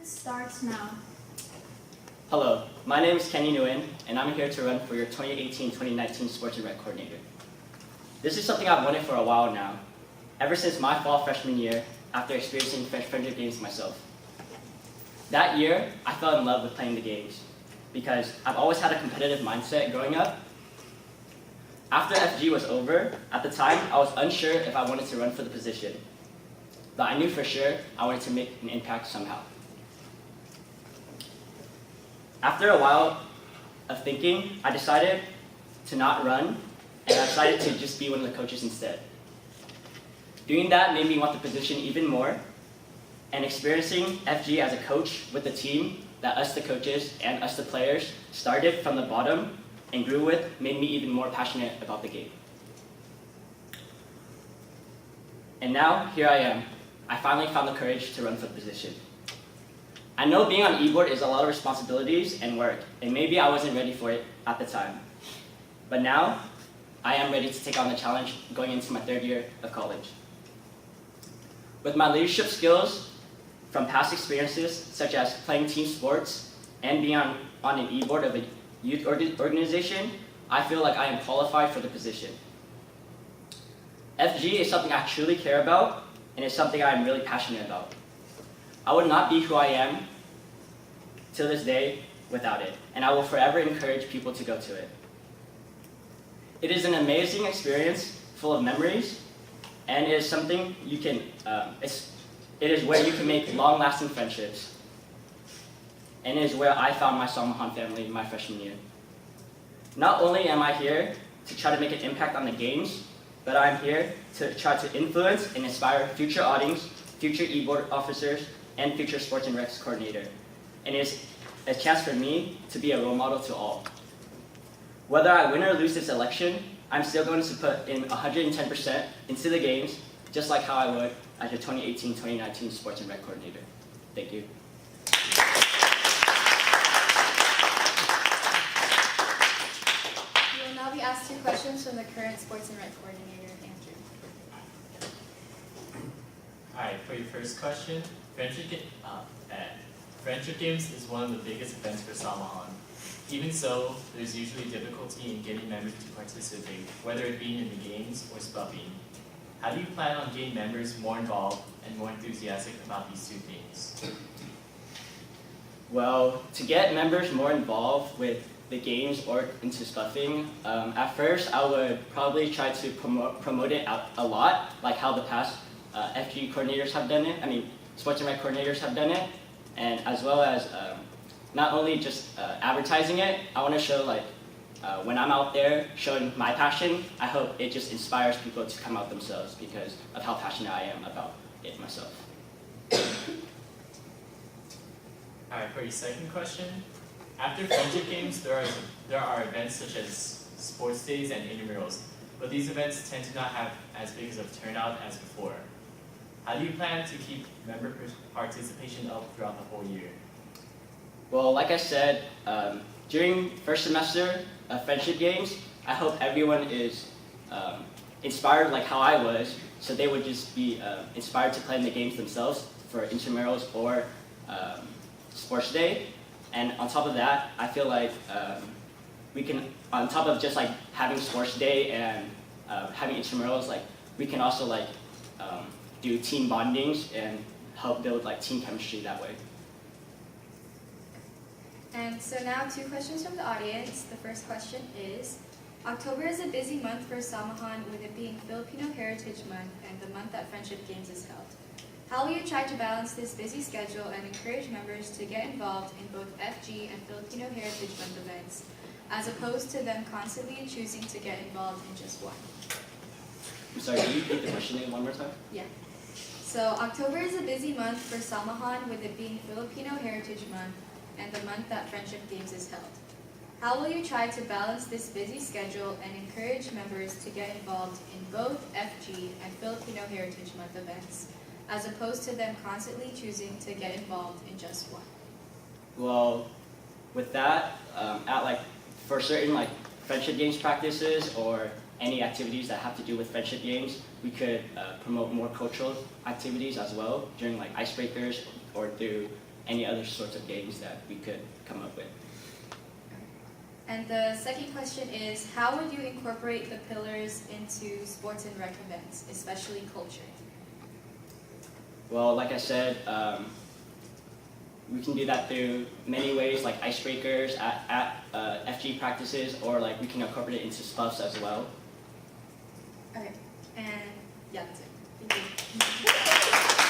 Starts now. Hello, my name is Nguyen, and I'm here to run for your 2018-2019 Sports and Rec Coordinator. This is something I've wanted for a while now, ever since my fall freshman year after experiencing friendship games myself. That year, I fell in love with playing the games because I've always had a competitive mindset growing up. After FG was over, at the time, I was unsure if I wanted to run for the position, but I knew for sure I wanted to make an impact somehow. After a while of thinking, I decided to not run, and I decided to just be one of the coaches instead. Doing that made me want the position even more, and experiencing FG as a coach with the team that us the coaches and us the players started from the bottom and grew with made me even more passionate about the game. And now, here I am. I finally found the courage to run for the position. I know being on e-board is a lot of responsibilities and work, and maybe I wasn't ready for it at the time. But now, I am ready to take on the challenge going into my third year of college. With my leadership skills from past experiences, such as playing team sports and being on an e-board of a youth organization, I feel like I am qualified for the position. FG is something I truly care about, and it's something I am really passionate about. I would not be who I am till this day without it, and I will forever encourage people to go to it. It is an amazing experience full of memories, and it is something you can, it is where you can make long-lasting friendships, and it is where I found my Salmahan family my freshman year. Not only am I here to try to make an impact on the games, but I'm here to try to influence and inspire future audience, future e-board officers, and future sports and recs coordinator. And it's a chance for me to be a role model to all. Whether I win or lose this election, I'm still going to put in 110% into the games, just like how I would as your 2018-2019 sports and rec coordinator. Thank you. You will now be asked 2 questions from the current sports and rec coordinator, Andrew. Alright, for your first question, Friendship Games is one of the biggest events for Salmahan. Even so, there's usually difficulty in getting members to participate, whether it be in the games or spuffing. How do you plan on getting members more involved and more enthusiastic about these 2 things? Well, to get members more involved with the games or into spuffing, at first I would probably try to promote it out a lot, like how the past FG coordinators have done it. Sports and rec coordinators have done it, and as well as not only just advertising it, I want to show when I'm out there showing my passion, I hope it just inspires people to come out themselves because of how passionate I am about it myself. Alright, for your second question, after Friendship Games, there are events such as sports days and intramurals, but these events tend to not have as big of a turnout as before. How do you plan to keep member participation up throughout the whole year? Well, like I said, during first semester of Friendship Games, I hope everyone is inspired like how I was, so they would just be inspired to play in the games themselves for intramurals or sports day. And on top of that, I feel like we can, on top of just having sports day and having intramurals, we can also do team bondings and help build team chemistry that way. And so now 2 questions from the audience. The first question is, October is a busy month for Salmahan, with it being Filipino Heritage Month and the month that Friendship Games is held. How will you try to balance this busy schedule and encourage members to get involved in both FG and Filipino Heritage Month events, as opposed to them constantly choosing to get involved in just one? I'm sorry, can you repeat the question one more time? Yeah. So October is a busy month for Salmahan, with it being Filipino Heritage Month and the month that Friendship Games is held. How will you try to balance this busy schedule and encourage members to get involved in both FG and Filipino Heritage Month events, as opposed to them constantly choosing to get involved in just one? Well, with that, for certain Friendship Games practices or any activities that have to do with Friendship Games, we could promote more cultural activities as well during icebreakers or through any other sorts of games that we could come up with. And the second question is, how would you incorporate the pillars into sports and rec events, especially culture? Well, like I said, we can do that through many ways, like icebreakers at FG practices, or like we can incorporate it into spuffs as well. Okay, and yeah, that's it. Thank you.